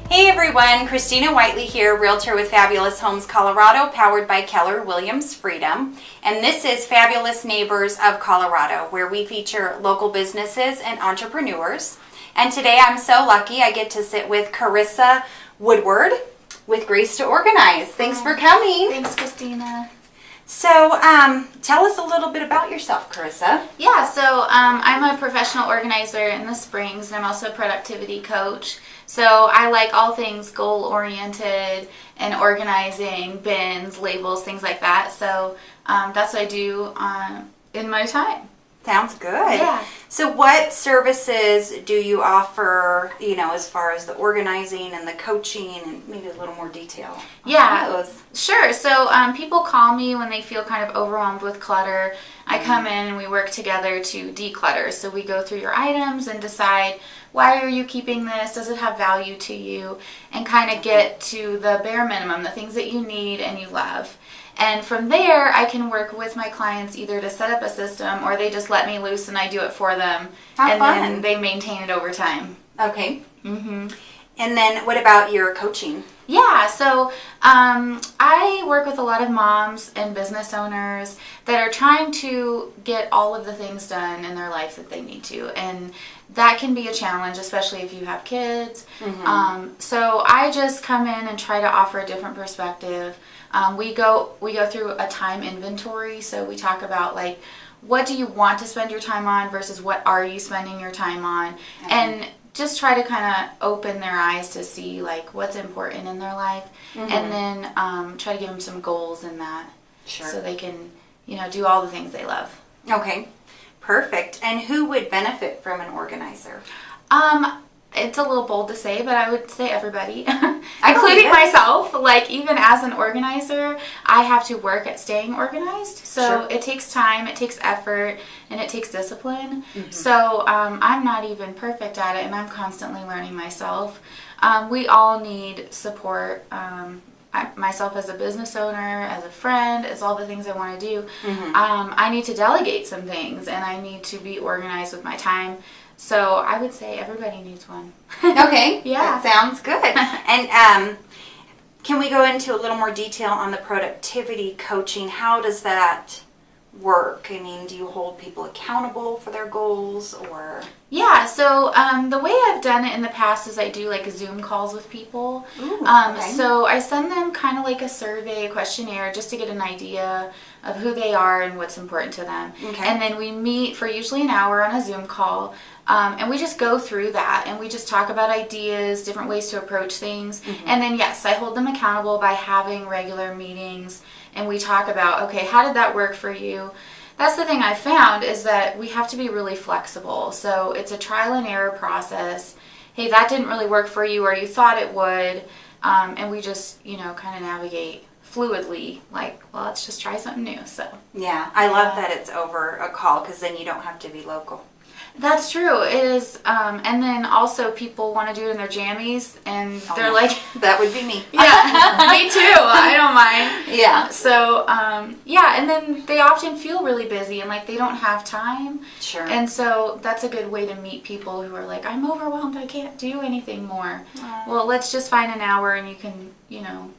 Hey everyone, Christina Whiteley here, Realtor with Fabulous Homes Colorado, powered by Keller Williams Freedom. And this is Fabulous Neighbors of Colorado, where we feature local businesses and entrepreneurs. And today I'm so lucky I get to sit with Charissa Woodward with Graze to Organize. Thanks for coming. Thanks, Christina. So, tell us a little bit about yourself, Charissa. Yeah, so I'm a professional organizer in the Springs, and I'm also a productivity coach. So I like all things goal-oriented and organizing, bins, labels, things like that. So that's what I do in my time. Sounds good. Yeah. So what services do you offer, as far as the organizing and the coaching, and maybe a little more detail? Yeah, sure. So people call me when they feel kind of overwhelmed with clutter. I come in and we work together to declutter. So we go through your items and decide, why are you keeping this? Does it have value to you? And kind of get to the bare minimum, the things that you need and you love. And from there, I can work with my clients either to set up a system or they just let me loose and I do it for them. How fun. Then they maintain it over time. Okay. Mm-hmm. And then what about your coaching? Yeah, so I work with a lot of moms and business owners that are trying to get all of the things done in their life that they need to. And that can be a challenge, especially if you have kids. Mm-hmm. So I just come in and try to offer a different perspective. We go through a time inventory, so we talk about like, what do you want to spend your time on versus what are you spending your time on, and just try to kind of open their eyes to see like what's important in their life, and then try to give them some goals in that, so they can do all the things they love. Okay, perfect. And who would benefit from an organizer? It's a little bold to say, but I would say everybody, including myself. Like, even as an organizer, I have to work at staying organized. So it takes time, it takes effort, and it takes discipline. Mm-hmm. So I'm not even perfect at it, and I'm constantly learning myself. We all need support. Myself as a business owner, as a friend, as all the things I want to do. Mm-hmm. I need to delegate some things, and I need to be organized with my time. So I would say everybody needs one. Okay. Yeah. That sounds good. And can we go into a little more detail on the productivity coaching? How does that work? I mean, do you hold people accountable for their goals, or? Yeah, so the way I've done it in the past is I do like Zoom calls with people. Ooh, okay. So I send them kind of like a survey, a questionnaire, just to get an idea of who they are and what's important to them. Okay. And then we meet for usually an hour on a Zoom call. And we just go through that, and we just talk about ideas, different ways to approach things. Mm-hmm. And then, yes, I hold them accountable by having regular meetings, and we talk about, okay, how did that work for you? That's the thing I found, is that we have to be really flexible. So it's a trial and error process. Hey, that didn't really work for you, or you thought it would. And we just, kind of navigate fluidly, like, well, let's just try something new. So yeah, I love that it's over a call, because then you don't have to be local. That's true. It is. And then also people want to do it in their jammies, and they're like... That would be me. Yeah, me too. I don't mind. Yeah. So, and then they often feel really busy and like they don't have time. Sure. And so that's a good way to meet people who are like, I'm overwhelmed, I can't do anything more. Well, let's just find an hour and you can,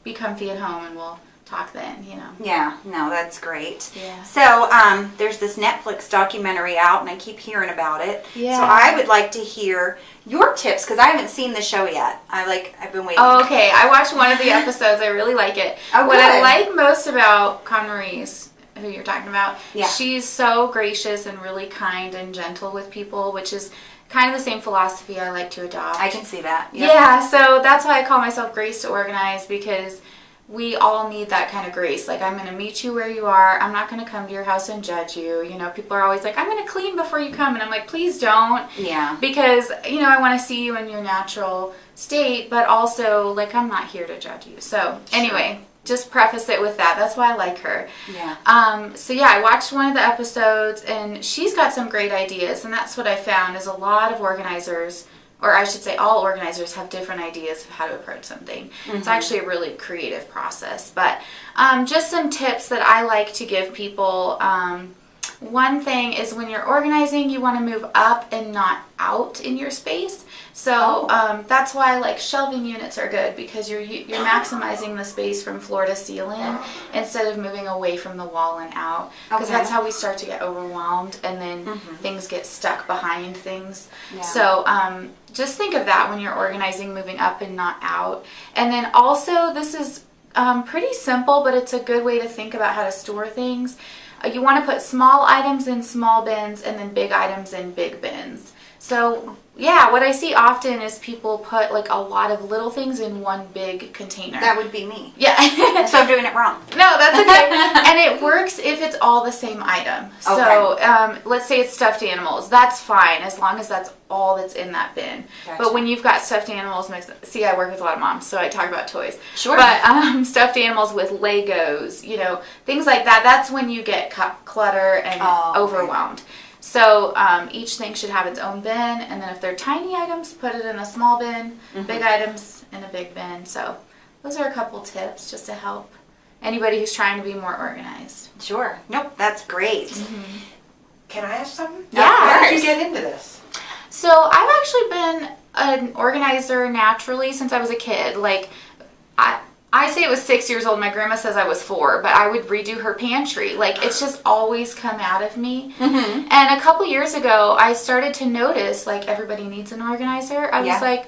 be comfy at home, and we'll talk then, Yeah, no, that's great. Yeah. So, there's this Netflix documentary out, and I keep hearing about it. Yeah. So I would like to hear your tips, because I haven't seen the show yet. I've been waiting. Oh, okay. I watched one of the episodes. I really like it. Oh, what good. I like most about Conmarise, who you're talking about, yeah. She's so gracious and really kind and gentle with people, which is kind of the same philosophy I like to adopt. I can see that. Yep. Yeah, so that's why I call myself Graze to Organize, because we all need that kind of grace. Like, I'm going to meet you where you are. I'm not going to come to your house and judge you. People are always like, I'm going to clean before you come. And I'm like, please don't. Yeah. Because, I want to see you in your natural state, but also, like, I'm not here to judge you. So, anyway, just preface it with that. That's why I like her. Yeah. I watched one of the episodes, and she's got some great ideas. And that's what I found, is a lot of organizers, or I should say all organizers, have different ideas of how to approach something. Mm-hmm. It's actually a really creative process. But just some tips that I like to give people. one thing is when you're organizing, you want to move up and not out in your space. So that's why like shelving units are good, because you're maximizing the space from floor to ceiling instead of moving away from the wall and out, because that's how we start to get overwhelmed, and then things get stuck behind things. So just think of that when you're organizing, moving up and not out. And then also, this is pretty simple, but it's a good way to think about how to store things. You want to put small items in small bins and then big items in big bins. So yeah, what I see often is people put like a lot of little things in one big container. That would be me. Yeah. So I'm doing it wrong. No, that's okay. And it works if it's all the same item. So let's say it's stuffed animals. That's fine as long as that's all that's in that bin. Gotcha. But when you've got stuffed animals mixed, see, I work with a lot of moms, so I talk about toys. Sure. But stuffed animals with Legos, you know, things like that, that's when you get clutter and overwhelmed. So each thing should have its own bin, and then if they're tiny items, put it in a small bin, big items in a big bin. So those are a couple tips just to help anybody who's trying to be more organized. Sure. Nope, that's great. Can I ask something? Yeah. How did you get into this? So I've actually been an organizer naturally since I was a kid. Like, I say it was 6 years old. My grandma says I was 4, but I would redo her pantry. Like, it's just always come out of me. And a couple years ago, I started to notice, like, everybody needs an organizer. I was like,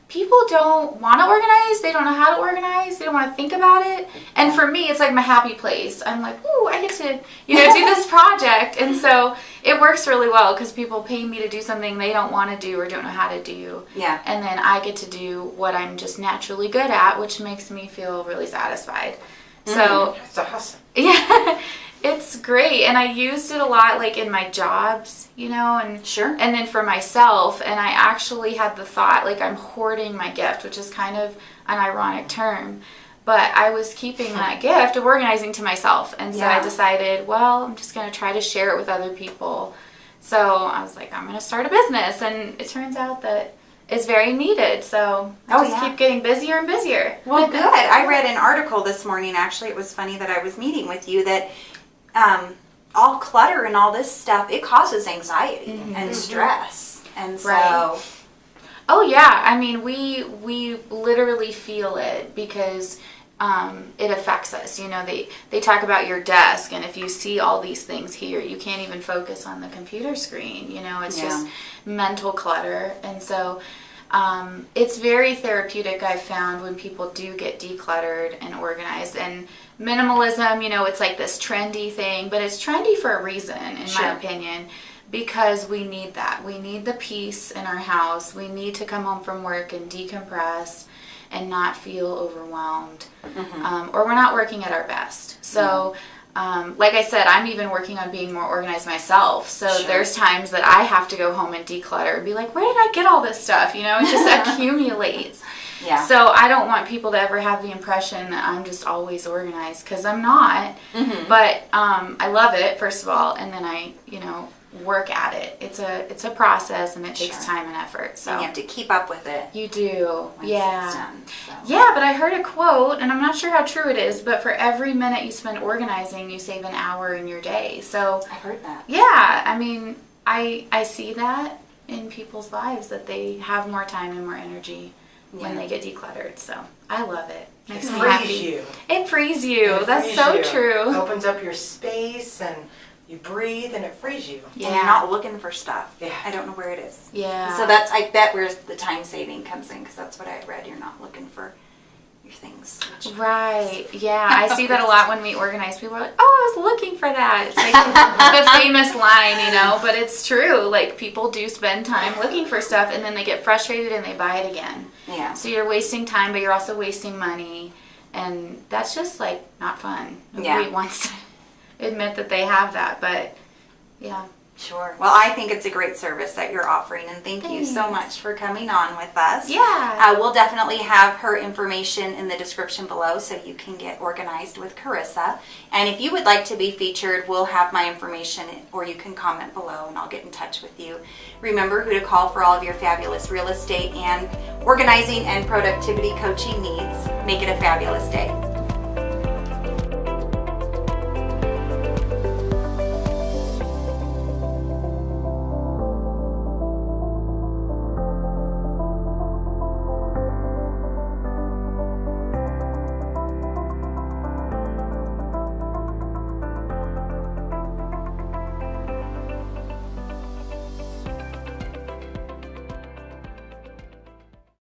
people don't want to organize. They don't know how to organize. They don't want to think about it. And for me, it's like my happy place. I'm like, ooh, I get to, you know, do this project. And so it works really well because people pay me to do something they don't want to do or don't know how to do. Yeah. And then I get to do what I'm just naturally good at, which makes me feel really satisfied. So that's awesome. Yeah. It's great, and I used it a lot, like in my jobs, you know, and and then for myself. And I actually had the thought, like, I'm hoarding my gift, which is kind of an ironic term, but I was keeping that gift of organizing to myself, and so I decided, well, I'm just going to try to share it with other people. So I was like, I'm going to start a business, and it turns out that it's very needed, so I just keep getting busier and busier. Well, good. I read an article this morning, actually. It was funny that I was meeting with you, that all clutter and all this stuff, it causes anxiety and stress. And so... Oh, yeah. I mean, we literally feel it because it affects us. You know, they talk about your desk, and if you see all these things here, you can't even focus on the computer screen. You know, it's just mental clutter. And so it's very therapeutic, I've found, when people do get decluttered and organized. And minimalism, you know, it's like this trendy thing, but it's trendy for a reason, in my opinion, because we need that. We need the peace in our house. We need to come home from work and decompress and not feel overwhelmed, or we're not working at our best. So like I said, I'm even working on being more organized myself. So there's times that I have to go home and declutter and be like, where did I get all this stuff? You know, it just accumulates. Yeah. So I don't want people to ever have the impression that I'm just always organized, because I'm not. But I love it, first of all, and then I, you know, work at it. It's a process, and it takes time and effort. So and you have to keep up with it. You do. Once it's done, so. Yeah, but I heard a quote, and I'm not sure how true it is, but for every minute you spend organizing, you save an hour in your day. So I've heard that. Yeah, I mean, I see that in people's lives, that they have more time and more energy when they get decluttered. So I love it. Makes me happy. You. It frees you. That's so true. It opens up your space, and you breathe, and it frees you. Yeah. And you're not looking for stuff. Yeah. I don't know where it is. Yeah. So that's, I bet, where the time saving comes in, because that's what I read. You're not looking for your things. Right. Yeah. I see that a lot when we organize. People are like, oh, I was looking for that. It's like the famous line, you know, but it's true. Like, people do spend time looking for stuff, and then they get frustrated and they buy it again. Yeah. So you're wasting time, but you're also wasting money, and that's just like not fun. Nobody wants to admit that they have that, but yeah. Sure. Well, I think it's a great service that you're offering, and thank you so much for coming on with us. Yeah. We'll definitely have her information in the description below, so you can get organized with Charissa. And if you would like to be featured, we'll have my information, or you can comment below and I'll get in touch with you. Remember who to call for all of your fabulous real estate and organizing and productivity coaching needs. Make it a fabulous day.